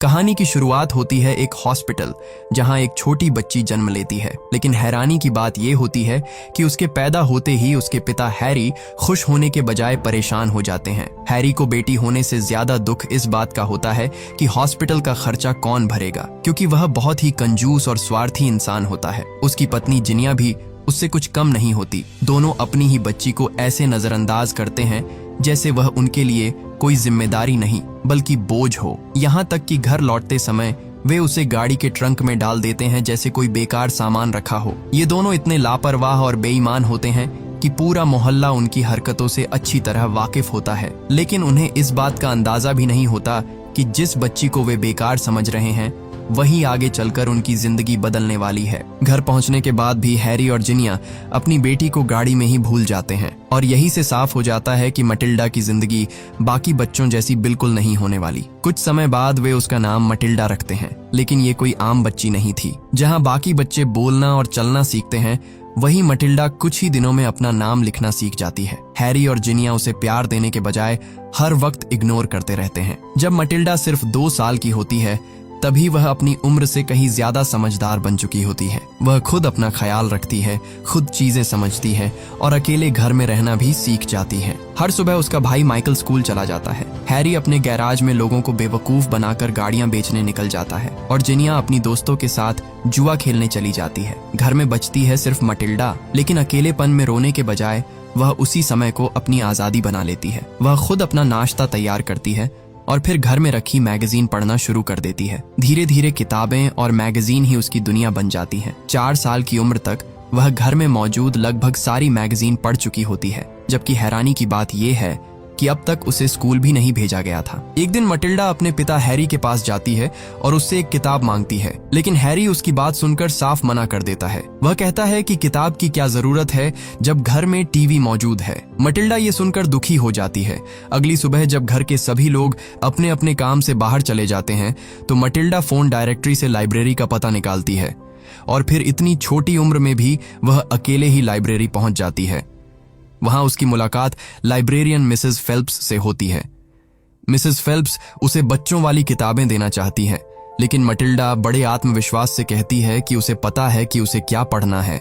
कहानी की शुरुआत होती है एक हॉस्पिटल जहां एक छोटी बच्ची जन्म लेती है। लेकिन हैरानी की बात यह होती है कि उसके पैदा होते ही उसके पिता हैरी खुश होने के बजाय परेशान हो जाते हैं। हैरी को बेटी होने से ज्यादा दुख इस बात का होता है कि हॉस्पिटल का खर्चा कौन भरेगा, क्योंकि वह बहुत ही कंजूस और स्वार्थी इंसान होता है। उसकी पत्नी जिनिया भी उससे कुछ कम नहीं होती। दोनों अपनी ही बच्ची को ऐसे नजरअंदाज करते हैं जैसे वह उनके लिए कोई जिम्मेदारी नहीं बल्कि बोझ हो। यहाँ तक कि घर लौटते समय वे उसे गाड़ी के ट्रंक में डाल देते हैं जैसे कोई बेकार सामान रखा हो। ये दोनों इतने लापरवाह और बेईमान होते हैं कि पूरा मोहल्ला उनकी हरकतों से अच्छी तरह वाकिफ होता है। लेकिन उन्हें इस बात का अंदाजा भी नहीं होता कि जिस बच्ची को वे बेकार समझ रहे हैं वही आगे चलकर उनकी जिंदगी बदलने वाली है। घर पहुंचने के बाद भी हैरी और जिनिया अपनी बेटी को गाड़ी में ही भूल जाते हैं और यही से साफ हो जाता है कि मटिल्डा की जिंदगी बाकी बच्चों जैसी बिल्कुल नहीं होने वाली। कुछ समय बाद वे उसका नाम मटिल्डा रखते हैं, लेकिन ये कोई आम बच्ची नहीं थी। जहां बाकी बच्चे बोलना और चलना सीखते हैं, वही मटिल्डा कुछ ही दिनों में अपना नाम लिखना सीख जाती है। हैरी और जिनिया उसे प्यार देने के बजाय हर वक्त इग्नोर करते रहते हैं। जब मटिल्डा सिर्फ 2 साल की होती है तभी वह अपनी उम्र से कहीं ज्यादा समझदार बन चुकी होती है। वह खुद अपना ख्याल रखती है, खुद चीजें समझती है और अकेले घर में रहना भी सीख जाती है। हर सुबह उसका भाई माइकल स्कूल चला जाता है। हैरी अपने गैराज में लोगों को बेवकूफ बनाकर गाड़ियां बेचने निकल जाता है और जिनिया अपनी दोस्तों के साथ जुआ खेलने चली जाती है। घर में बचती है सिर्फ मटिल्डा, लेकिन अकेलेपन में रोने के बजाय वह उसी समय को अपनी आजादी बना लेती है। वह खुद अपना नाश्ता तैयार करती है और फिर घर में रखी मैगजीन पढ़ना शुरू कर देती है। धीरे धीरे किताबें और मैगजीन ही उसकी दुनिया बन जाती हैं। 4 साल की उम्र तक वह घर में मौजूद लगभग सारी मैगजीन पढ़ चुकी होती है, जबकि हैरानी की बात यह है कि अब तक उसे स्कूल भी नहीं भेजा गया था। एक दिन मटिल्डा अपने पिता हैरी के पास जाती है और उससे एक किताब मांगती है, लेकिन हैरी उसकी बात सुनकर साफ मना कर देता है। वह कहता है कि किताब की क्या जरूरत है जब घर में टीवी मौजूद है। मटिल्डा ये सुनकर दुखी हो जाती है। अगली सुबह जब घर के सभी लोग अपने अपने काम से बाहर चले जाते हैं तो मटिल्डा फोन डायरेक्टरी से लाइब्रेरी का पता निकालती है और फिर इतनी छोटी उम्र में भी वह अकेले ही लाइब्रेरी पहुंच जाती है। वहां उसकी मुलाकात लाइब्रेरियन मिसेस फेल्प्स से होती है। मिसेस फेल्प्स उसे बच्चों वाली किताबें देना चाहती है, लेकिन मटिल्डा बड़े आत्मविश्वास से कहती है कि उसे पता है कि उसे क्या पढ़ना है।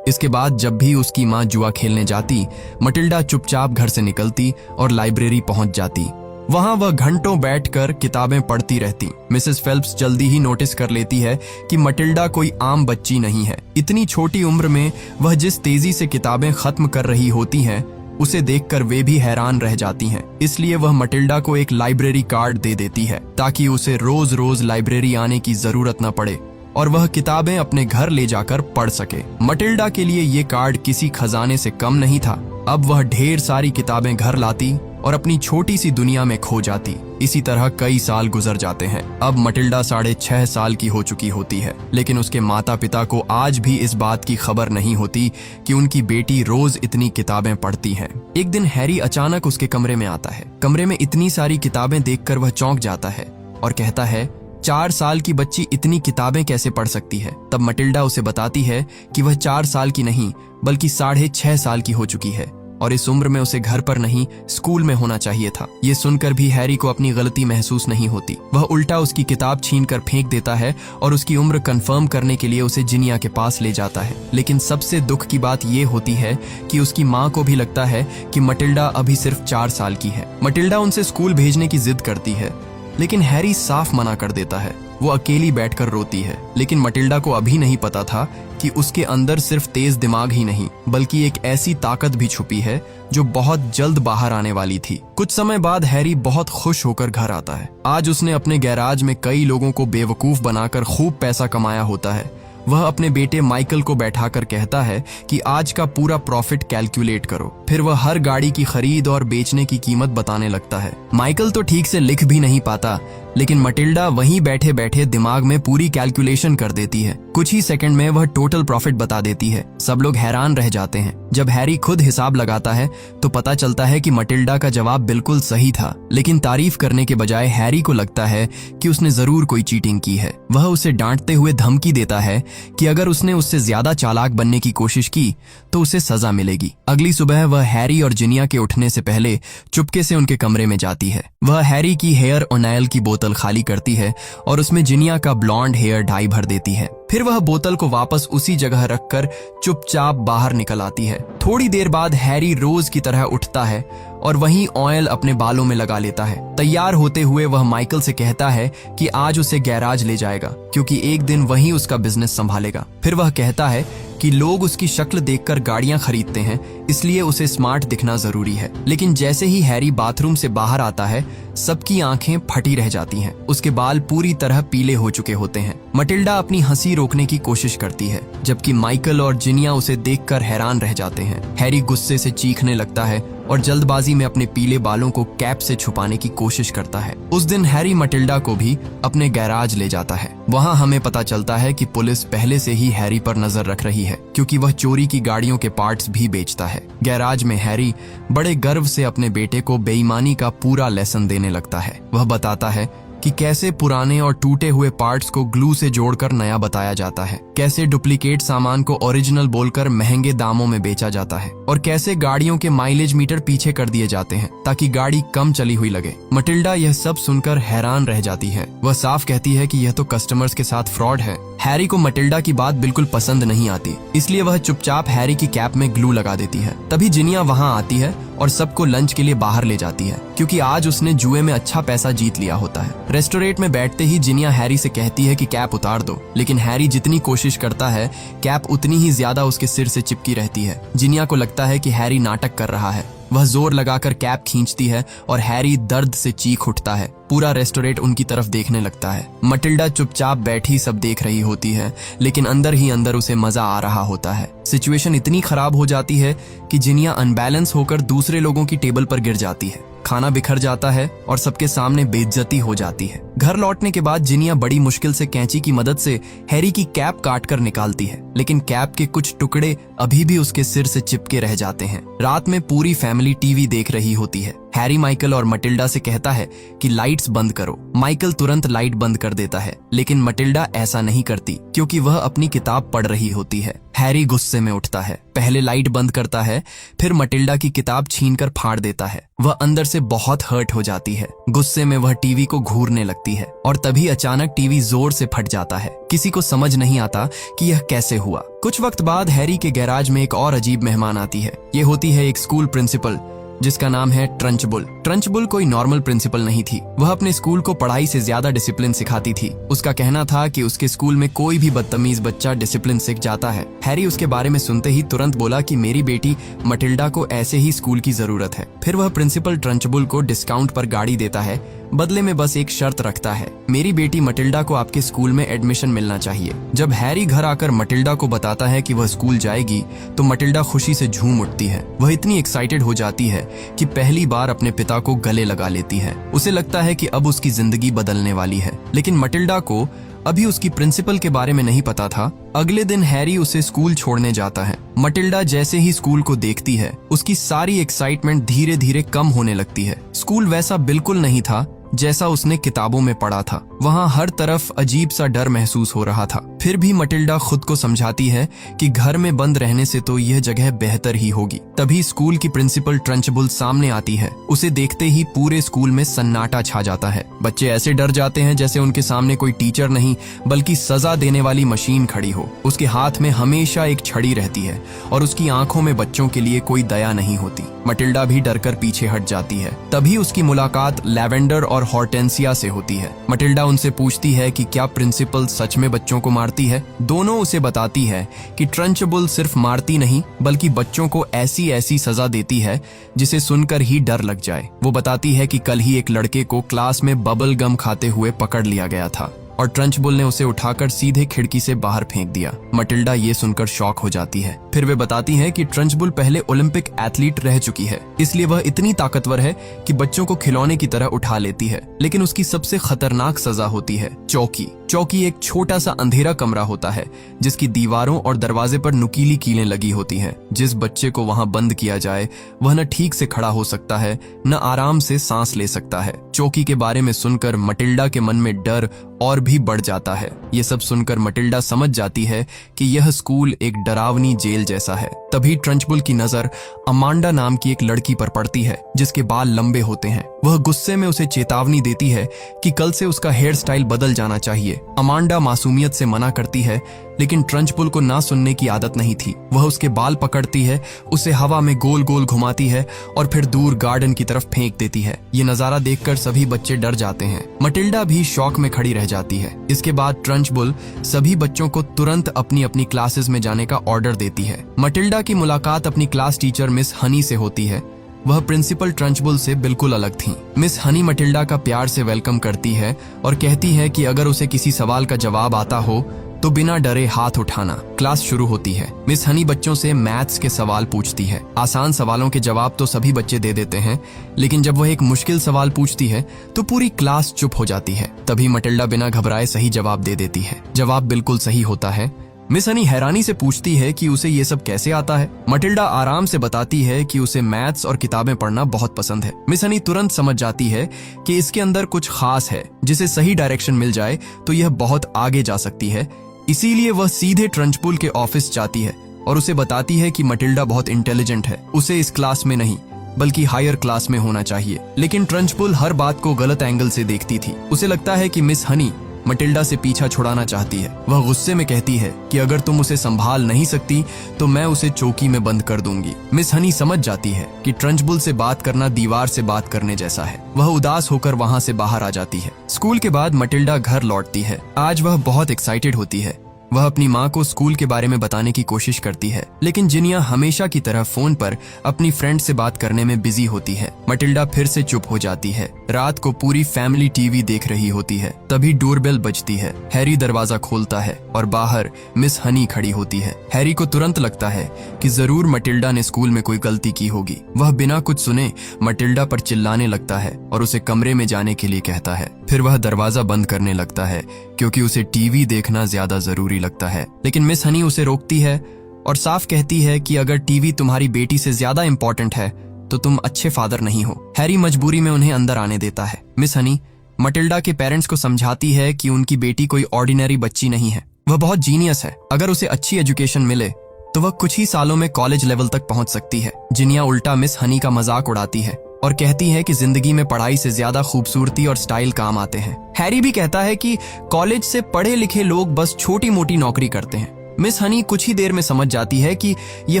इसके बाद जब भी उसकी मां जुआ खेलने जाती, मटिल्डा चुपचाप घर से निकलती और लाइब्रेरी पहुंच जाती। वहां वह घंटों बैठकर किताबें पढ़ती रहती। मिसेस फेल्प्स जल्दी ही नोटिस कर लेती है कि मटिल्डा कोई आम बच्ची नहीं है। इतनी छोटी उम्र में वह जिस तेजी से किताबें खत्म कर रही होती हैं, उसे देखकर वे भी हैरान रह जाती हैं। इसलिए वह मटिल्डा को एक लाइब्रेरी कार्ड दे देती है ताकि उसे रोज रोज लाइब्रेरी आने की जरूरत न पड़े और वह किताबें अपने घर ले जाकर पढ़ सके। मटिल्डा के लिए ये कार्ड किसी खजाने से कम नहीं था। अब वह ढेर सारी किताबें घर लाती और अपनी छोटी सी दुनिया में खो जाती। इसी तरह कई साल गुजर जाते हैं। अब मटिल्डा 6.5 साल की हो चुकी होती है, लेकिन उसके माता पिता को आज भी इस बात की खबर नहीं होती कि उनकी बेटी रोज इतनी किताबें पढ़ती है। एक दिन हैरी अचानक उसके कमरे में आता है। कमरे में इतनी सारी किताबें देखकर वह चौंक जाता है और कहता है, 4 साल की बच्ची इतनी किताबें कैसे पढ़ सकती है? तब मटिल्डा उसे बताती है कि वह 4 साल की नहीं बल्कि 6.5 साल की हो चुकी है और इस उम्र में उसे घर पर नहीं स्कूल में होना चाहिए था। ये सुनकर भी हैरी को अपनी गलती महसूस नहीं होती। वह उल्टा उसकी किताब छीनकर फेंक देता है और उसकी उम्र कंफर्म करने के लिए उसे जिनिया के पास ले जाता है। लेकिन सबसे दुख की बात ये होती है कि उसकी माँ को भी लगता है कि मटिल्डा अभी सिर्फ 4 साल की है। मटिल्डा उनसे स्कूल भेजने की जिद करती है, लेकिन हैरी साफ मना कर देता है। वो अकेली बैठकर रोती है, लेकिन मटिल्डा को अभी नहीं पता था कि उसके अंदर सिर्फ तेज दिमाग ही नहीं बल्कि एक ऐसी ताकत भी छुपी है जो बहुत जल्द बाहर आने वाली थी। कुछ समय बाद हैरी बहुत खुश होकर घर आता है। आज उसने अपने गैराज में कई लोगों को बेवकूफ बनाकर खूब पैसा कमाया होता है। वह अपने बेटे माइकल को बैठाकर कहता है कि आज का पूरा प्रॉफिट कैलकुलेट करो। फिर वह हर गाड़ी की खरीद और बेचने की कीमत बताने लगता है। माइकल तो ठीक से लिख भी नहीं पाता, लेकिन मटिल्डा वहीं बैठे बैठे दिमाग में पूरी कैलकुलेशन कर देती है। कुछ ही सेकंड में वह टोटल प्रॉफिट बता देती है। सब लोग हैरान रह जाते हैं। जब हैरी खुद हिसाब लगाता है तो पता चलता है कि मटिल्डा का जवाब बिल्कुल सही था, लेकिन तारीफ करने के बजाय हैरी को लगता है कि उसने जरूर कोई चीटिंग की है। वह उसे डांटते हुए धमकी देता है कि अगर उसने उससे ज्यादा चालाक बनने की कोशिश की तो उसे सजा मिलेगी। अगली सुबह वह हैरी और जिनिया के उठने से पहले चुपके से उनके कमरे में जाती है। वह हैरी की हेयर और नायल की बोतल बोतल खाली करती है और उसमें जिनिया का ब्लॉन्ड हेयर डाई भर देती है। फिर वह बोतल को वापस उसी जगह रखकर चुपचाप बाहर निकल आती है। थोड़ी देर बाद हैरी रोज की तरह उठता है और वहीं ऑयल अपने बालों में लगा लेता है। तैयार होते हुए वह माइकल से कहता है कि आज उसे गैराज ले जाएगा क्योंकि एक दिन वही उसका बिजनेस संभालेगा। फिर वह कहता है कि लोग उसकी शक्ल देखकर गाड़ियां खरीदते हैं, इसलिए उसे स्मार्ट दिखना जरूरी है। लेकिन जैसे ही हैरी बाथरूम से बाहर आता है, सबकी आंखें फटी रह जाती हैं। उसके बाल पूरी तरह पीले हो चुके होते हैं। मटिल्डा अपनी हंसी रोकने की कोशिश करती है, जबकि माइकल और जिनिया उसे देखकर हैरान रह जाते हैं। हैरी गुस्से से चीखने लगता है और जल्दबाजी में अपने पीले बालों को कैप से छुपाने की कोशिश करता है। उस दिन हैरी मटिल्डा को भी अपने गैराज ले जाता है। वहां हमें पता चलता है कि पुलिस पहले से ही हैरी पर नजर रख रही है, क्योंकि वह चोरी की गाड़ियों के पार्ट्स भी बेचता है। गैराज में हैरी बड़े गर्व से अपने बेटे को बेईमानी का पूरा लेसन देने लगता है। वह बताता है कि कैसे पुराने और टूटे हुए पार्ट्स को ग्लू से जोड़कर नया बताया जाता है, कैसे डुप्लीकेट सामान को ओरिजिनल बोलकर महंगे दामों में बेचा जाता है और कैसे गाड़ियों के माइलेज मीटर पीछे कर दिए जाते हैं ताकि गाड़ी कम चली हुई लगे। मटिल्डा यह सब सुनकर हैरान रह जाती है। वह साफ कहती है कि यह तो कस्टमर्स के साथ फ्रॉड है। हैरी को मटिल्डा की बात बिल्कुल पसंद नहीं आती, इसलिए वह चुपचाप हैरी की कैप में ग्लू लगा देती है। तभी जिनिया वहां आती है और सबको लंच के लिए बाहर ले जाती है, क्योंकि आज उसने जुए में अच्छा पैसा जीत लिया होता है। रेस्टोरेंट में बैठते ही जिनिया हैरी से कहती है कि कैप उतार दो, लेकिन हैरी जितनी कोशिश करता है कैप उतनी ही ज्यादा उसके सिर से चिपकी रहती है। जिनिया को लगता है कि हैरी नाटक कर रहा है। वह जोर लगाकर कैप खींचती है और हैरी दर्द से चीख उठता है। पूरा रेस्टोरेंट उनकी तरफ देखने लगता है। मटिल्डा चुपचाप बैठी सब देख रही होती है, लेकिन अंदर ही अंदर उसे मजा आ रहा होता है। सिचुएशन इतनी खराब हो जाती है कि जिनिया अनबैलेंस होकर दूसरे लोगों की टेबल पर गिर जाती है। खाना बिखर जाता है और सबके सामने बेइज्जती हो जाती है। घर लौटने के बाद जिनिया बड़ी मुश्किल से कैंची की मदद से हैरी की कैप काट कर निकालती है, लेकिन कैप के कुछ टुकड़े अभी भी उसके सिर से चिपके रह जाते हैं। रात में पूरी फैमिली टीवी देख रही होती है। हैरी माइकल और मटिल्डा से कहता है कि लाइट्स बंद करो। माइकल तुरंत लाइट बंद कर देता है, लेकिन मटिल्डा ऐसा नहीं करती क्योंकि वह अपनी किताब पढ़ रही होती है। हैरी गुस्से में उठता है, पहले लाइट बंद करता है, फिर मटिल्डा की किताब छीनकर फाड़ देता है। वह अंदर से बहुत हर्ट हो जाती है। गुस्से में वह टीवी को घूरने लगती है और तभी अचानक टीवी जोर से फट जाता है। किसी को समझ नहीं आता कि यह कैसे हुआ। कुछ वक्त बाद हैरी के गैराज में एक और अजीब मेहमान आती है। ये होती है एक स्कूल प्रिंसिपल जिसका नाम है ट्रंचबुल। ट्रंचबुल कोई नॉर्मल प्रिंसिपल नहीं थी। वह अपने स्कूल को पढ़ाई से ज्यादा डिसिप्लिन सिखाती थी। उसका कहना था कि उसके स्कूल में कोई भी बदतमीज बच्चा डिसिप्लिन सीख जाता है। हैरी उसके बारे में सुनते ही तुरंत बोला कि मेरी बेटी मटिल्डा को ऐसे ही स्कूल की जरूरत है। फिर वह प्रिंसिपल ट्रंचबुल को डिस्काउंट पर गाड़ी देता है, बदले में बस एक शर्त रखता है, मेरी बेटी मटिल्डा को आपके स्कूल में एडमिशन मिलना चाहिए। जब हैरी घर आकर मटिल्डा को बताता है कि वह स्कूल जाएगी, तो मटिल्डा खुशी से झूम उठती है। वह इतनी एक्साइटेड हो जाती है कि पहली बार अपने पिता को गले लगा लेती है। उसे लगता है कि अब उसकी जिंदगी बदलने वाली है, लेकिन मटिल्डा को अभी उसकी प्रिंसिपल के बारे में नहीं पता था। अगले दिन हैरी उसे स्कूल छोड़ने जाता है। मटिल्डा जैसे ही स्कूल को देखती है, उसकी सारी एक्साइटमेंट धीरे धीरे कम होने लगती है। स्कूल वैसा बिल्कुल नहीं था जैसा उसने किताबों में पढ़ा था। वहां हर तरफ अजीब सा डर महसूस हो रहा था। फिर भी मटिल्डा खुद को समझाती है कि घर में बंद रहने से तो यह जगह बेहतर ही होगी। तभी स्कूल की प्रिंसिपल ट्रंचबुल सामने आती है। उसे देखते ही पूरे स्कूल में सन्नाटा छा जाता है। बच्चे ऐसे डर जाते हैं जैसे उनके सामने कोई टीचर नहीं बल्कि सजा देने वाली मशीन खड़ी हो। उसके हाथ में हमेशा एक छड़ी रहती है और उसकी आंखों में बच्चों के लिए कोई दया नहीं होती। मटिल्डा भी डरकर पीछे हट जाती है। तभी उसकी मुलाकात लैवेंडर और हॉर्टेंसिया से होती है। मटिल्डा उनसे पूछती है कि क्या प्रिंसिपल सच में बच्चों को मारती है। दोनों उसे बताती है कि ट्रंचबुल सिर्फ मारती नहीं बल्कि बच्चों को ऐसी ऐसी सजा देती है जिसे सुनकर ही डर लग जाए। वो बताती है कि कल ही एक लड़के को क्लास में बबल गम खाते हुए पकड़ लिया गया था और ट्रंचबुल ने उसे उठाकर सीधे खिड़की से बाहर फेंक दिया। मटिल्डा ये सुनकर शॉक हो जाती है। फिर वे बताती हैं कि ट्रंचबुल पहले ओलंपिक एथलीट रह चुकी है, इसलिए वह इतनी ताकतवर है कि बच्चों को खिलौने की तरह उठा लेती है। लेकिन उसकी सबसे खतरनाक सजा होती है चौकी। चौकी एक छोटा सा अंधेरा कमरा होता है जिसकी दीवारों और दरवाजे पर नुकीली कीलें लगी होती हैं। जिस बच्चे को वहां बंद किया जाए वह न ठीक से खड़ा हो सकता है न आराम से सांस ले सकता है। चौकी के बारे में सुनकर मटिल्डा के मन में डर और भी बढ़ जाता है। ये सब सुनकर मटिल्डा समझ जाती है कि यह स्कूल एक डरावनी जेल खेल जैसा है। तभी ट्रंचबुल की नजर अमांडा नाम की एक लड़की पर पड़ती है जिसके बाल लंबे होते हैं। वह गुस्से में उसे चेतावनी देती है कि कल से उसका हेयर स्टाइल बदल जाना चाहिए। अमांडा मासूमियत से मना करती है, लेकिन ट्रंचबुल को ना सुनने की आदत नहीं थी। वह उसके बाल पकड़ती है, उसे हवा में गोल गोल घुमाती है और फिर दूर गार्डन की तरफ फेंक देती है। ये नजारा देखकर सभी बच्चे डर जाते हैं। मटिल्डा भी शौक में खड़ी रह जाती है। इसके बाद ट्रंचबुल सभी बच्चों को तुरंत अपनी अपनी क्लासेस में जाने का ऑर्डर देती है। मटिल्डा की मुलाकात अपनी क्लास टीचर मिस हनी से होती है। वह प्रिंसिपल ट्रंचबुल से बिल्कुल अलग थी। मिस हनी मटिल्डा का प्यार से वेलकम करती है और कहती है कि अगर उसे किसी सवाल का जवाब आता हो तो बिना डरे हाथ उठाना। क्लास शुरू होती है। मिस हनी बच्चों से मैथ्स के सवाल पूछती है। आसान सवालों के जवाब तो सभी बच्चे दे देते हैं, लेकिन जब वह एक मुश्किल सवाल पूछती है तो पूरी क्लास चुप हो जाती है। तभी मटिल्डा बिना घबराए सही जवाब दे देती है। जवाब बिल्कुल सही होता है। मिस हनी हैरानी से पूछती है कि उसे ये सब कैसे आता है। मटिल्डा आराम से बताती है कि उसे मैथ्स और किताबें पढ़ना बहुत पसंद है। मिस हनी तुरंत समझ जाती है कि इसके अंदर कुछ खास है। जिसे सही डायरेक्शन मिल जाए तो यह बहुत आगे जा सकती है। इसीलिए वह सीधे ट्रंचबुल के ऑफिस जाती है और उसे बताती है कि मटिल्डा बहुत इंटेलिजेंट है, उसे इस क्लास में नहीं बल्कि हायर क्लास में होना चाहिए। लेकिन ट्रंचबुल हर बात को गलत एंगल से देखती थी। उसे लगता है कि मिस हनी मटिल्डा से पीछा छुड़ाना चाहती है। वह गुस्से में कहती है कि अगर तुम उसे संभाल नहीं सकती तो मैं उसे चौकी में बंद कर दूंगी। मिस हनी समझ जाती है कि ट्रंचबुल से बात करना दीवार से बात करने जैसा है। वह उदास होकर वहां से बाहर आ जाती है। स्कूल के बाद मटिल्डा घर लौटती है। आज वह बहुत एक्साइटेड होती है। वह अपनी माँ को स्कूल के बारे में बताने की कोशिश करती है, लेकिन जिनिया हमेशा की तरह फोन पर अपनी फ्रेंड से बात करने में बिजी होती है। मटिल्डा फिर से चुप हो जाती है। रात को पूरी फैमिली टीवी देख रही होती है। तभी डोरबेल बजती है। हैरी दरवाजा खोलता है और बाहर मिस हनी खड़ी होती है। हैरी को तुरंत लगता है कि जरूर मटिल्डा ने स्कूल में कोई गलती की होगी। वह बिना कुछ सुने मटिल्डा पर चिल्लाने लगता है और उसे कमरे में जाने के लिए कहता है। फिर वह दरवाजा बंद करने लगता है क्योंकि उसे टीवी देखना ज्यादा जरूरी लगता है। लेकिन मिस हनी उसे रोकती है और साफ कहती है कि अगर टीवी तुम्हारी बेटी से ज्यादा इंपॉर्टेंट है तो तुम अच्छे फादर नहीं हो। हैरी मजबूरी में उन्हें अंदर आने देता है। मिस हनी मटिल्डा के पेरेंट्स को समझाती है कि उनकी बेटी कोई ऑर्डिनरी बच्ची नहीं है, वह बहुत जीनियस है। अगर उसे अच्छी एजुकेशन मिले तो वह कुछ ही सालों में कॉलेज लेवल तक पहुंच सकती है। जिनिया उल्टा मिस हनी का मजाक उड़ाती है और कहती है कि जिंदगी में पढ़ाई से ज्यादा खूबसूरती और स्टाइल काम आते हैं। हैरी भी कहता है कि कॉलेज से पढ़े लिखे लोग बस छोटी मोटी नौकरी करते हैं। मिस हनी कुछ ही देर में समझ जाती है कि ये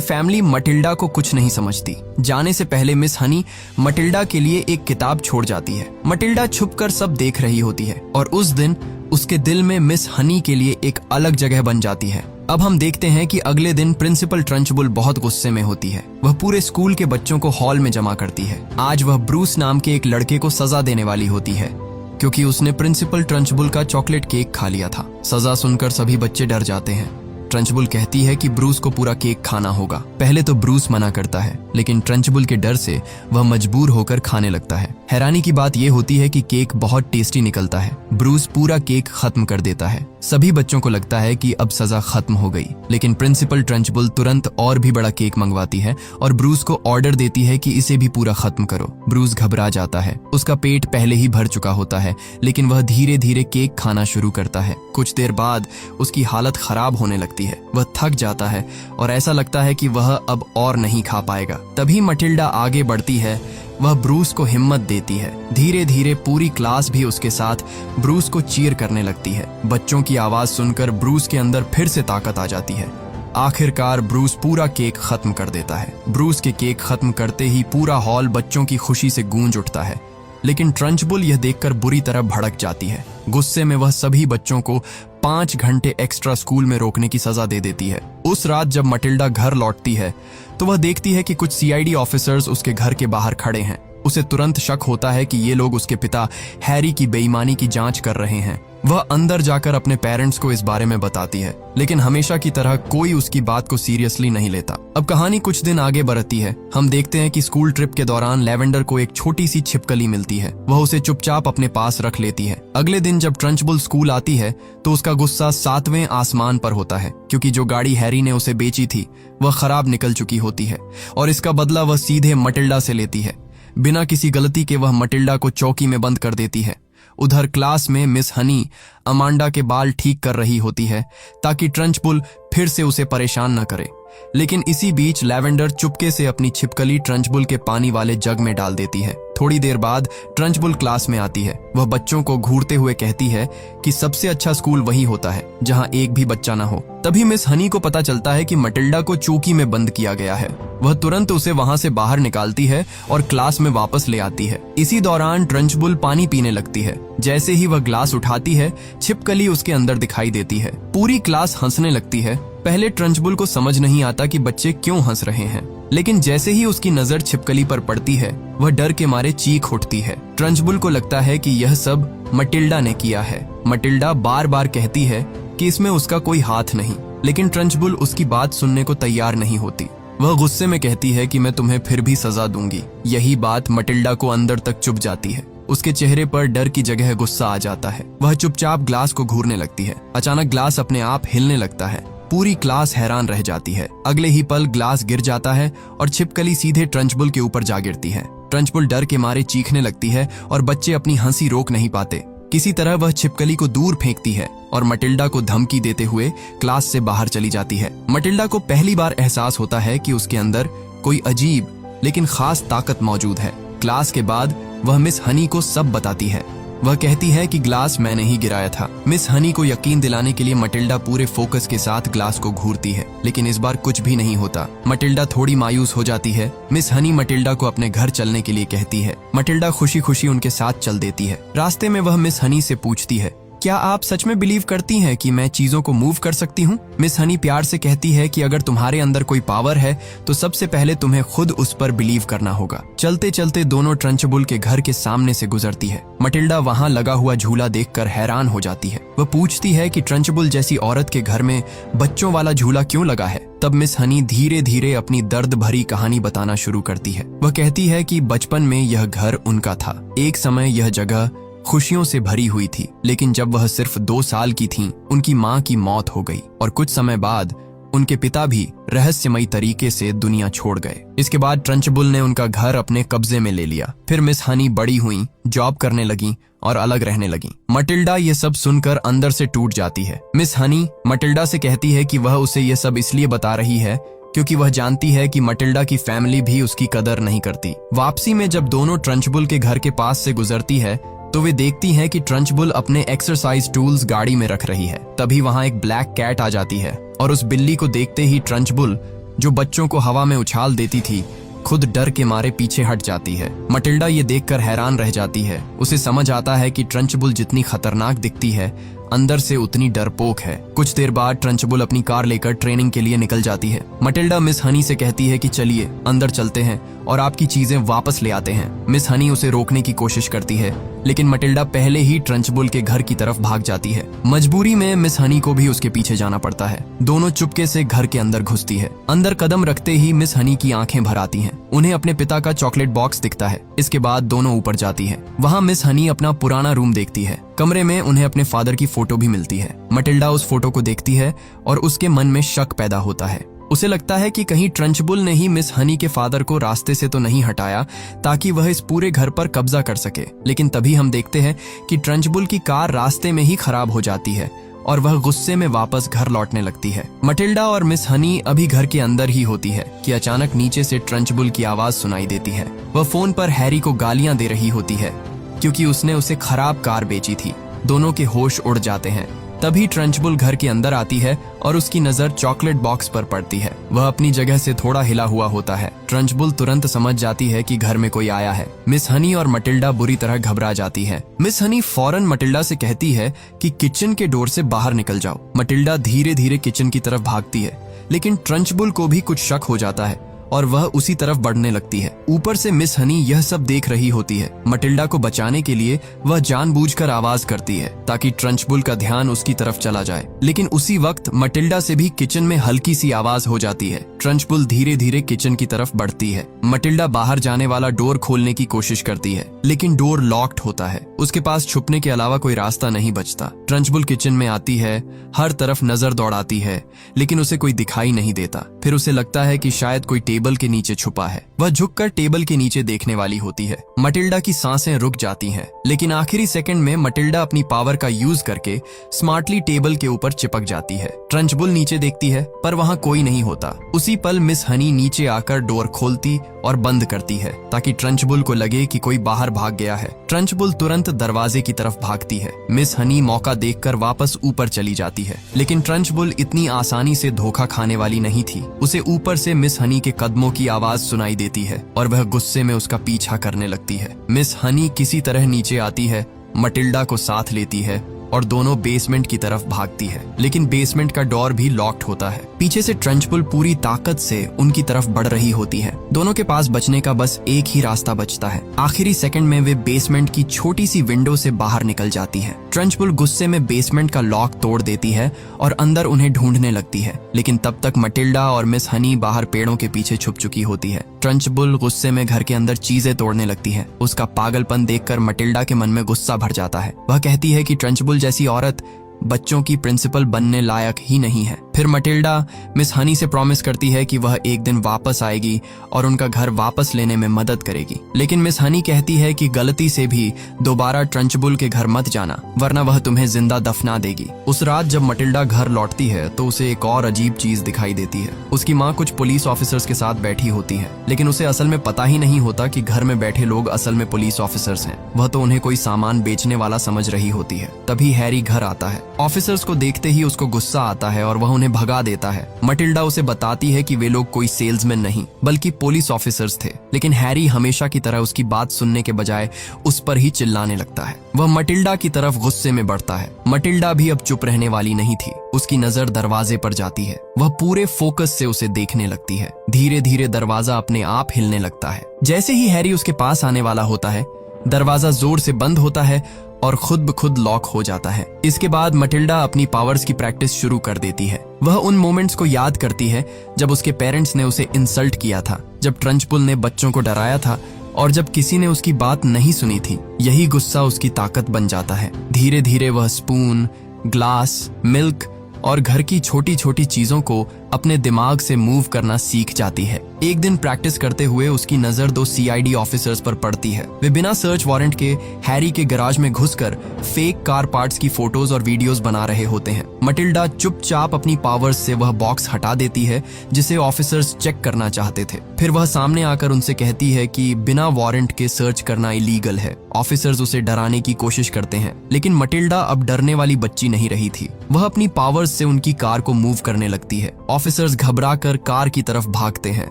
फैमिली मटिल्डा को कुछ नहीं समझती। जाने से पहले मिस हनी मटिल्डा के लिए एक किताब छोड़ जाती है। मटिल्डा छुपकर सब देख रही होती है और उस दिन उसके दिल में मिस हनी के लिए एक अलग जगह बन जाती है। अब हम देखते हैं कि अगले दिन प्रिंसिपल ट्रंचबुल बहुत गुस्से में होती है। वह पूरे स्कूल के बच्चों को हॉल में जमा करती है। आज वह ब्रूस नाम के एक लड़के को सजा देने वाली होती है क्योंकि उसने प्रिंसिपल ट्रंचबुल का चॉकलेट केक खा लिया था। सजा सुनकर सभी बच्चे डर जाते हैं। ट्रंचबुल कहती है कि ब्रूस को पूरा केक खाना होगा। पहले तो ब्रूस मना करता है, लेकिन ट्रंचबुल के डर से वह मजबूर होकर खाने लगता है। हैरानी की बात यह होती है कि केक बहुत टेस्टी निकलता है। ब्रूस पूरा केक खत्म कर देता है। सभी बच्चों को लगता है कि अब सजा खत्म हो गई, लेकिन प्रिंसिपल ट्रंचबुल तुरंत और भी बड़ा केक मंगवाती है और ब्रूस को ऑर्डर देती है कि इसे भी पूरा खत्म करो। ब्रूस घबरा जाता है। उसका पेट पहले ही भर चुका होता है, लेकिन वह धीरे धीरे केक खाना शुरू करता है। कुछ देर बाद उसकी हालत खराब होने लगती है। वह थक जाता है और ऐसा लगता है कि वह अब और नहीं खा पाएगा। तभी मटिल्डा आगे बढ़ती है। वह ब्रूस को हिम्मत देती है। धीरे धीरे पूरी क्लास भी उसके साथ ब्रूस को चीयर करने लगती है। बच्चों की आवाज सुनकर ब्रूस के अंदर फिर से ताकत आ जाती है। आखिरकार ब्रूस पूरा केक खत्म कर देता है। ब्रूस के केक खत्म करते ही पूरा हॉल बच्चों की खुशी से गूंज उठता है, लेकिन ट्रंचबुल यह देखकर बुरी तरह भड़क जाती है। गुस्से में वह सभी बच्चों को 5 घंटे एक्स्ट्रा स्कूल में रोकने की सजा दे देती है। उस रात जब मटिल्डा घर लौटती है तो वह देखती है कि कुछ सीआईडी ऑफिसर्स उसके घर के बाहर खड़े हैं। उसे तुरंत शक होता है कि ये लोग उसके पिता हैरी की बेईमानी की जांच कर रहे हैं। वह अंदर जाकर अपने पेरेंट्स को इस बारे में बताती है, लेकिन हमेशा की तरह कोई उसकी बात को सीरियसली नहीं लेता। अब कहानी कुछ दिन आगे बढ़ती है। हम देखते हैं कि स्कूल ट्रिप के दौरान लेवेंडर को एक छोटी सी छिपकली मिलती है। वह उसे चुपचाप अपने पास रख लेती है। अगले दिन जब ट्रंचबुल स्कूल आती है तो उसका गुस्सा 7वें आसमान पर होता है, क्योंकि जो गाड़ी हैरी ने उसे बेची थी वह खराब निकल चुकी होती है और इसका बदला वह सीधे मटिल्डा से लेती है। बिना किसी गलती के वह मटिल्डा को चौकी में बंद कर देती है। उधर क्लास में मिस हनी अमांडा के बाल ठीक कर रही होती है ताकि ट्रंचबुल फिर से उसे परेशान न करे। लेकिन इसी बीच लैवेंडर चुपके से अपनी छिपकली ट्रंचबुल के पानी वाले जग में डाल देती है। थोड़ी देर बाद ट्रंचबुल क्लास में आती है। वह बच्चों को घूरते हुए कहती है कि सबसे अच्छा स्कूल वही होता है जहां एक भी बच्चा ना हो। तभी मिस हनी को पता चलता है कि मटिल्डा को चौकी में बंद किया गया है। वह तुरंत उसे वहां से बाहर निकालती है और क्लास में वापस ले आती है। इसी दौरान ट्रंचबुल पानी पीने लगती है। जैसे ही वह ग्लास उठाती है, छिपकली उसके अंदर दिखाई देती है। पूरी क्लास हंसने लगती है। पहले ट्रंचबुल को समझ नहीं आता कि बच्चे क्यों हंस रहे हैं, लेकिन जैसे ही उसकी नजर छिपकली पर पड़ती है, वह डर के मारे चीख उठती है। ट्रंचबुल को लगता है कि यह सब मटिल्डा ने किया है। मटिल्डा बार बार कहती है कि इसमें उसका कोई हाथ नहीं, लेकिन ट्रंचबुल उसकी बात सुनने को तैयार नहीं होती। वह गुस्से में कहती है कि मैं तुम्हें फिर भी सजा दूंगी। यही बात मटिल्डा को अंदर तक चुभ जाती है। उसके चेहरे पर डर की जगह गुस्सा आ जाता है। वह चुपचाप ग्लास को घूरने लगती है। अचानक ग्लास अपने आप हिलने लगता है। पूरी क्लास हैरान रह जाती है। अगले ही पल ग्लास गिर जाता है और छिपकली सीधे ट्रंचबुल के ऊपर जा गिरती है। ट्रंचबुल डर के मारे चीखने लगती है और बच्चे अपनी हंसी रोक नहीं पाते। किसी तरह वह छिपकली को दूर फेंकती है और मटिल्डा को धमकी देते हुए क्लास से बाहर चली जाती है। मटिल्डा को पहली बार एहसास होता है कि उसके अंदर कोई अजीब लेकिन खास ताकत मौजूद है। क्लास के बाद वह मिस हनी को सब बताती है। वह कहती है कि ग्लास मैंने ही गिराया था। मिस हनी को यकीन दिलाने के लिए मटिल्डा पूरे फोकस के साथ ग्लास को घूरती है, लेकिन इस बार कुछ भी नहीं होता। मटिल्डा थोड़ी मायूस हो जाती है। मिस हनी मटिल्डा को अपने घर चलने के लिए कहती है। मटिल्डा खुशी खुशी उनके साथ चल देती है। रास्ते में वह मिस हनी से पूछती है, क्या आप सच में बिलीव करती हैं कि मैं चीजों को मूव कर सकती हूँ? मिस हनी प्यार से कहती है कि अगर तुम्हारे अंदर कोई पावर है तो सबसे पहले तुम्हें खुद उस पर बिलीव करना होगा। चलते चलते दोनों ट्रंचबुल के घर के सामने से गुजरती है। मटिल्डा वहाँ लगा हुआ झूला देखकर हैरान हो जाती है। वह पूछती है कि ट्रंचबुल जैसी औरत के घर में बच्चों वाला झूला क्यों लगा है? तब मिस हनी धीरे धीरे अपनी दर्द भरी कहानी बताना शुरू करती है। वह कहती है कि बचपन में यह घर उनका था। एक समय यह जगह खुशियों से भरी हुई थी, लेकिन जब वह सिर्फ 2 साल की थीं, उनकी माँ की मौत हो गई और कुछ समय बाद उनके पिता भी रहस्यमयी तरीके से दुनिया छोड़ गए। इसके बाद ट्रंचबुल ने उनका घर अपने कब्जे में ले लिया। फिर मिस हनी बड़ी हुई, जॉब करने लगी और अलग रहने लगी। मटिल्डा ये सब सुनकर अंदर से टूट जाती है। मिस हनी मटिल्डा से कहती है कि वह उसे ये सब इसलिए बता रही है क्योंकि वह जानती है कि मटिल्डा की फैमिली भी उसकी कदर नहीं करती। वापसी में जब दोनों ट्रंचबुल के घर के पास से गुजरती है तो वे देखती हैं कि ट्रंचबुल अपने एक्सरसाइज टूल्स गाड़ी में रख रही है। तभी वहां एक ब्लैक कैट आ जाती है और उस बिल्ली को देखते ही ट्रंचबुल, जो बच्चों को हवा में उछाल देती थी, खुद डर के मारे पीछे हट जाती है। मटिल्डा ये देखकर हैरान रह जाती है। उसे समझ आता है कि ट्रंचबुल जितनी खतरनाक दिखती है, अंदर से उतनी डरपोक है। कुछ देर बाद ट्रंचबुल अपनी कार लेकर ट्रेनिंग के लिए निकल जाती है। मटिल्डा मिस हनी से कहती है कि चलिए अंदर चलते हैं और आपकी चीजें वापस ले आते हैं। मिस हनी उसे रोकने की कोशिश करती है, लेकिन मटिल्डा पहले ही ट्रंचबुल के घर की तरफ भाग जाती है। मजबूरी में मिस हनी को भी उसके पीछे जाना पड़ता है। दोनों चुपके से घर के अंदर घुसती है। अंदर कदम रखते ही मिस हनी की आंखें भर आती हैं। उन्हें अपने पिता का चॉकलेट बॉक्स दिखता है। इसके बाद दोनों ऊपर जाती है। वहाँ मिस हनी अपना पुराना रूम देखती है। कमरे में उन्हें अपने फादर की फोटो भी मिलती है। मटिल्डा उस फोटो को देखती है और उसके मन में शक पैदा होता है। उसे लगता है कि कहीं ट्रंचबुल ने ही मिस हनी के फादर को रास्ते से तो नहीं हटाया ताकि वह इस पूरे घर पर कब्जा कर सके। लेकिन तभी हम देखते हैं कि ट्रंचबुल की कार रास्ते में ही खराब हो जाती है और वह गुस्से में वापस घर लौटने लगती है। मटिल्डा और मिस हनी अभी घर के अंदर ही होती है कि अचानक नीचे से ट्रंचबुल की आवाज सुनाई देती है। वह फोन पर हैरी को गालियां दे रही होती है क्योंकि उसने उसे खराब कार बेची थी। दोनों के होश उड़ जाते हैं। तभी ट्रंचबुल घर के अंदर आती है और उसकी नजर चॉकलेट बॉक्स पर पड़ती है। वह अपनी जगह से थोड़ा हिला हुआ होता है। ट्रंचबुल तुरंत समझ जाती है कि घर में कोई आया है। मिस हनी और मटिल्डा बुरी तरह घबरा जाती है। मिस हनी फौरन मटिल्डा से कहती है कि किचन के डोर से बाहर निकल जाओ। मटिल्डा धीरे धीरे किचन की तरफ भागती है, लेकिन ट्रंचबुल को भी कुछ शक हो जाता है और वह उसी तरफ बढ़ने लगती है। ऊपर से मिस हनी यह सब देख रही होती है। मटिल्डा को बचाने के लिए वह जानबूझकर आवाज करती है ताकि ट्रंचबुल का ध्यान उसकी तरफ चला जाए, लेकिन उसी वक्त मटिल्डा से भी किचन में हल्की सी आवाज हो जाती है। ट्रंचबुल धीरे धीरे किचन की तरफ बढ़ती है। मटिल्डा बाहर जाने वाला डोर खोलने की कोशिश करती है, लेकिन डोर लॉक्ड होता है। उसके पास छुपने के अलावा कोई रास्ता नहीं बचता। ट्रंचबुल किचन में आती है, हर तरफ नजर दौड़ाती है, लेकिन उसे कोई दिखाई नहीं देता। फिर उसे लगता है कि शायद कोई टेबल टेबल के नीचे छुपा है। वह झुककर टेबल के नीचे देखने वाली होती है। मटिल्डा की सांसें रुक जाती हैं, लेकिन आखिरी सेकंड में मटिल्डा अपनी पावर का यूज करके स्मार्टली टेबल के ऊपर चिपक जाती है। ट्रंचबुल नीचे देखती है, पर वहाँ कोई नहीं होता। उसी पल मिस हनी नीचे आकर डोर खोलती और बंद करती है ताकि ट्रंचबुल को लगे कि कोई बाहर भाग गया है। ट्रंचबुल तुरंत दरवाजे की तरफ भागती है। मिस हनी मौका देखकर वापस ऊपर चली जाती है, लेकिन ट्रंचबुल इतनी आसानी से धोखा खाने वाली नहीं थी। उसे ऊपर से मिस हनी के कदमों की आवाज सुनाई देती है और वह गुस्से में उसका पीछा करने लगती है। मिस हनी किसी तरह नीचे आती है, मटिल्डा को साथ लेती है और दोनों बेसमेंट की तरफ भागती है, लेकिन बेसमेंट का डोर भी लॉक्ड होता है। पीछे से ट्रंचबुल पूरी ताकत से उनकी तरफ बढ़ रही होती है। दोनों के पास बचने का बस एक ही रास्ता बचता है। आखिरी सेकंड में वे बेसमेंट की छोटी सी विंडो से बाहर निकल जाती है। ट्रंचबुल गुस्से में बेसमेंट का लॉक तोड़ देती है और अंदर उन्हें ढूंढने लगती है, लेकिन तब तक मटिल्डा और मिस हनी बाहर पेड़ों के पीछे छुप चुकी होती है। ट्रंचबुल गुस्से में घर के अंदर चीजें तोड़ने लगती है। उसका पागलपन देखकर मटिल्डा के मन में गुस्सा भर जाता है। वह कहती है कि ट्रंचबुल जैसी औरत बच्चों की प्रिंसिपल बनने लायक ही नहीं है। फिर मटिल्डा मिस हनी से प्रॉमिस करती है कि वह एक दिन वापस आएगी और उनका घर वापस लेने में मदद करेगी, लेकिन मिस हनी कहती है कि गलती से भी दोबारा ट्रंचबुल के घर मत जाना, वरना वह तुम्हें जिंदा दफना देगी। उस रात जब मटिल्डा घर लौटती है तो उसे एक और अजीब चीज दिखाई देती है। उसकी माँ कुछ पुलिस ऑफिसर्स के साथ बैठी होती है, लेकिन उसे असल में पता ही नहीं होता कि घर में बैठे लोग असल में पुलिस ऑफिसर्स हैं। वह तो उन्हें कोई सामान बेचने वाला समझ रही होती है। तभी हैरी घर आता है। ऑफिसर्स को देखते ही उसको गुस्सा आता है और वह उन्हें भगा देता है। मटिल्डा उसे बताती है कि वे लोग कोई सेल्समैन नहीं बल्कि पुलिस ऑफिसर्स थे, लेकिन हैरी हमेशा की तरह उसकी बात सुनने के बजाय उस पर ही चिल्लाने लगता है। वह मटिल्डा की तरफ गुस्से में बढ़ता है। मटिल्डा भी अब चुप रहने वाली नहीं थी। उसकी नजर दरवाजे पर जाती है। वह पूरे फोकस से उसे देखने लगती है। धीरे धीरे दरवाजा अपने आप हिलने लगता है। जैसे ही हैरी उसके पास आने वाला होता है, दरवाजा जोर से बंद होता है और खुद ब खुद लॉक हो जाता है। इसके बाद मटिल्डा अपनी पावर्स की प्रैक्टिस शुरू कर देती है। वह उन मोमेंट्स को याद करती है जब उसके पेरेंट्स ने उसे इंसल्ट किया था, जब ट्रंचबुल ने बच्चों को डराया था और जब किसी ने उसकी बात नहीं सुनी थी। यही गुस्सा उसकी ताकत बन जाता है। धीरे धीरे वह स्पून, ग्लास, मिल्क और घर की छोटी छोटी चीजों को अपने दिमाग से मूव करना सीख जाती है। एक दिन प्रैक्टिस करते हुए उसकी नजर 2 CID ऑफिसर्स पर पड़ती है। वे बिना सर्च वारंट के हैरी के गैराज में घुसकर फेक कार पार्ट्स की फोटोज और वीडियोस बना रहे होते हैं। मटिल्डा चुपचाप अपनी पावर्स से वह बॉक्स हटा देती है जिसे ऑफिसर्स चेक करना चाहते थे। फिर वह सामने आकर उनसे कहती है कि बिना वारंट के सर्च करना इलीगल है। ऑफिसर्स उसे डराने की कोशिश करते हैं, लेकिन मटिल्डा अब डरने वाली बच्ची नहीं रही थी। वह अपनी पावर्स से उनकी कार को मूव करने लगती है। ऑफिसर्स घबराकर कार की तरफ भागते हैं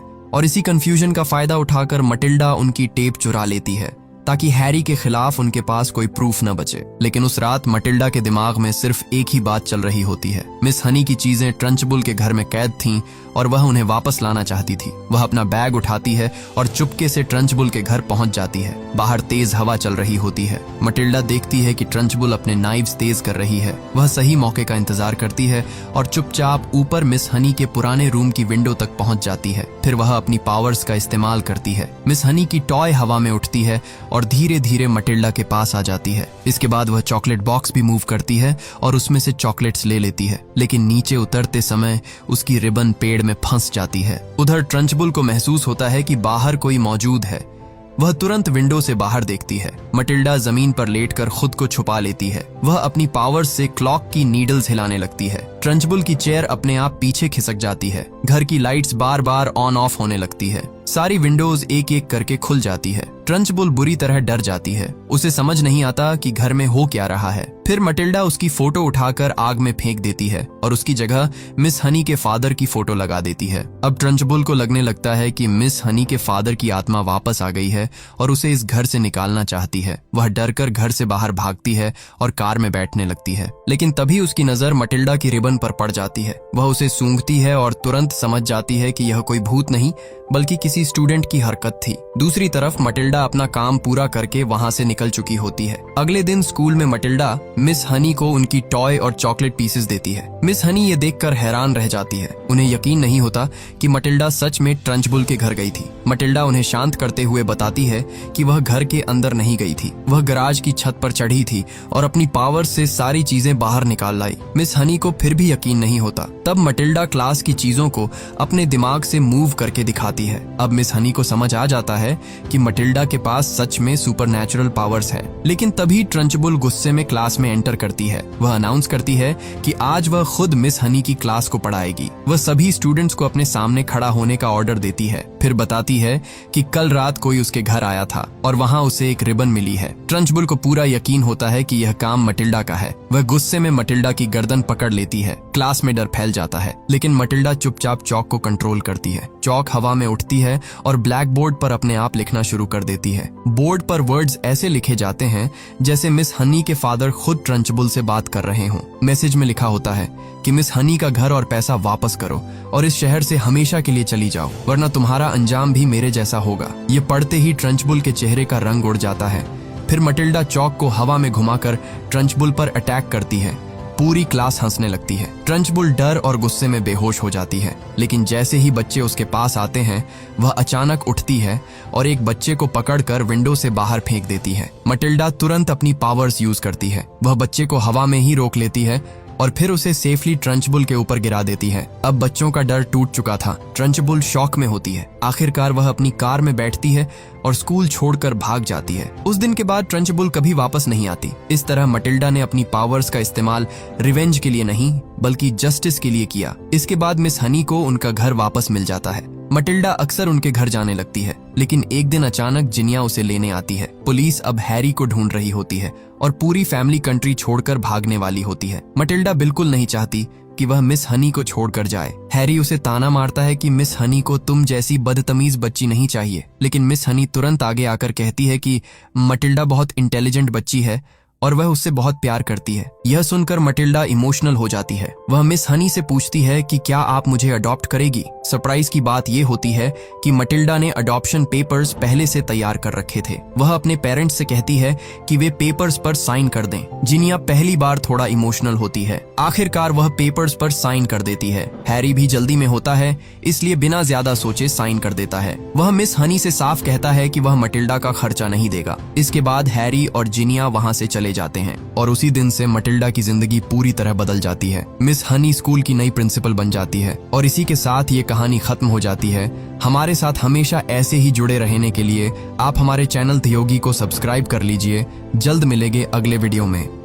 और इसी कंफ्यूजन का फायदा उठाकर मटिल्डा उनकी टेप चुरा लेती है ताकि हैरी के खिलाफ उनके पास कोई प्रूफ न बचे। लेकिन उस रात मटिल्डा के दिमाग में सिर्फ एक ही बात चल रही होती है। मिस हनी की चीजें ट्रंचबुल के घर में कैद थीं और वह उन्हें वापस लाना चाहती थी। वह अपना बैग उठाती है और चुपके से ट्रंचबुल के घर पहुंच जाती है। बाहर तेज हवा चल रही होती है। मटिल्डा देखती है कि ट्रंचबुल अपने नाइव्स तेज कर रही है। वह सही मौके का इंतजार करती है और चुपचाप ऊपर मिस हनी के पुराने रूम की विंडो तक पहुंच जाती है। फिर वह अपनी पावर्स का इस्तेमाल करती है। मिस हनी की टॉय हवा में उठती है और धीरे धीरे मटिल्डा के पास आ जाती है। इसके बाद वह चॉकलेट बॉक्स भी मूव करती है और उसमें से चॉकलेट्स ले लेती है, लेकिन नीचे उतरते समय उसकी रिबन पेड़ में फंस जाती है। उधर ट्रंचबुल को महसूस होता है कि बाहर कोई मौजूद है। वह तुरंत विंडो से बाहर देखती है। मटिल्डा जमीन पर लेटकर खुद को छुपा लेती है। वह अपनी पावर्स से क्लॉक की नीडल्स हिलाने लगती है। ट्रंचबुल की चेयर अपने आप पीछे खिसक जाती है। घर की lights bar bar on off होने लगती है। सारी विंडोज एक एक करके खुल जाती है। ट्रंचबुल बुरी तरह डर जाती है। उसे समझ नहीं आता कि घर में हो क्या रहा है। फिर मटिल्डा उसकी फोटो उठाकर आग में फेंक देती है और उसकी जगह मिस हनी के फादर की फोटो लगा देती है। अब ट्रंचबुल को लगने लगता है कि मिस हनी के फादर की आत्मा वापस आ गई है और उसे इस घर से निकालना चाहती है। वह डरकर घर से बाहर भागती है और कार में बैठने लगती है, लेकिन तभी उसकी नजर मटिल्डा की रिबन पर पड़ जाती है। वह उसे सूंघती है और तुरंत समझ जाती है कि यह कोई भूत नहीं बल्कि किसी स्टूडेंट की हरकत थी। दूसरी तरफ मटिल्डा अपना काम पूरा करके वहां से निकल चुकी होती है। अगले दिन स्कूल में मटिल्डा मिस हनी को उनकी टॉय और चॉकलेट पीसेस देती है। मिस हनी ये देखकर हैरान रह जाती है। उन्हें यकीन नहीं होता कि मटिल्डा सच में ट्रंचबुल के घर गई थी। मटिल्डा उन्हें शांत करते हुए बताती है कि वह घर के अंदर नहीं गई थी। वह गैराज की छत पर चढ़ी थी और अपनी पावर से सारी चीजें बाहर निकाल लाई। मिस हनी को फिर भी यकीन नहीं होता। तब मटिल्डा क्लास की चीजों को अपने दिमाग से मूव करके दिखाती है। अब मिस हनी को समझ आ जाता है कि मटिल्डा के पास सच में सुपरनैचुरल पावर्स है। लेकिन तभी ट्रंचबुल गुस्से में क्लास में एंटर करती है। वह अनाउंस करती है कि आज वह खुद मिस हनी की क्लास को पढ़ाएगी। वह सभी स्टूडेंट्स को अपने सामने खड़ा होने का ऑर्डर देती है। फिर बताती है कि कल रात कोई उसके घर आया था और वहाँ उसे एक रिबन मिली है। ट्रंचबुल को पूरा यकीन होता है कि यह काम मटिल्डा का है। वह गुस्से में मटिल्डा की गर्दन पकड़ लेती है। क्लास में डर फैल जाता है, लेकिन मटिल्डा चुपचाप चौक को कंट्रोल करती है। चौक हवा में उठती है और ब्लैक बोर्ड पर अपने आप लिखना शुरू कर देती है। बोर्ड पर वर्ड्स ऐसे लिखे जाते हैं जैसे मिस हनी के फादर खुद ट्रंचबुल से बात कर रहे हों। मैसेज में लिखा होता है कि मिस हनी का घर और पैसा वापस करो और इस शहर से हमेशा के लिए चली जाओ, वरना तुम्हारा अंजाम भी मेरे जैसा होगा। ये पढ़ते ही ट्रंचबुल के चेहरे का रंग उड़ जाता है। फिर मटिल्डा चौक को हवा में घुमाकर ट्रंचबुल पर अटैक करती है। पूरी क्लास हंसने लगती है। ट्रंचबुल डर और गुस्से में बेहोश हो जाती है, लेकिन जैसे ही बच्चे उसके पास आते हैं वह अचानक उठती है और एक बच्चे को पकड़कर विंडो से बाहर फेंक देती है। मटिल्डा तुरंत अपनी पावर्स यूज करती है। वह बच्चे को हवा में ही रोक लेती है और फिर उसे सेफली ट्रंचबुल के ऊपर गिरा देती है। अब बच्चों का डर टूट चुका था। ट्रंचबुल शॉक में होती है। आखिरकार वह अपनी कार में बैठती है और स्कूल छोड़कर भाग जाती है। उस दिन के बाद ट्रंचबुल कभी वापस नहीं आती। इस तरह मटिल्डा ने अपनी पावर्स का इस्तेमाल रिवेंज के लिए नहीं बल्कि जस्टिस के लिए किया। इसके बाद मिस हनी को उनका घर वापस मिल जाता है। मटिल्डा अक्सर उनके घर जाने लगती है, लेकिन एक दिन अचानक जिनिया उसे लेने आती है। पुलिस अब हैरी को ढूंढ रही होती है और पूरी फैमिली कंट्री छोड़कर भागने वाली होती है। मटिल्डा बिल्कुल नहीं चाहती कि वह मिस हनी को छोड़कर जाए। हैरी उसे ताना मारता है कि मिस हनी को तुम जैसी बदतमीज बच्ची नहीं चाहिए, लेकिन मिस हनी तुरंत आगे आकर कहती है कि मटिल्डा बहुत इंटेलिजेंट बच्ची है और वह उससे बहुत प्यार करती है। यह सुनकर मटिल्डा इमोशनल हो जाती है। वह मिस हनी से पूछती है कि क्या आप मुझे अडॉप्ट करेगी। सरप्राइज की बात यह होती है कि मटिल्डा ने अडॉप्शन पेपर्स पहले से तैयार कर रखे थे। वह अपने पेरेंट्स से कहती है कि वे पेपर्स पर साइन कर दें। जिनिया पहली बार थोड़ा इमोशनल होती है। आखिरकार वह पेपर्स पर साइन कर देती है। हैरी भी जल्दी में होता है, इसलिए बिना ज्यादा सोचे साइन कर देता है। वह मिस हनी से साफ कहता है कि वह मटिल्डा का खर्चा नहीं देगा। इसके बाद हैरी और जिनिया वहां से चले जाते हैं और उसी दिन से मटिल्डा की जिंदगी पूरी तरह बदल जाती है। मिस हनी स्कूल की नई प्रिंसिपल बन जाती है और इसी के साथ ये कहानी खत्म हो जाती है। हमारे साथ हमेशा ऐसे ही जुड़े रहने के लिए आप हमारे चैनल थियोगी को सब्सक्राइब कर लीजिए। जल्द मिलेंगे अगले वीडियो में।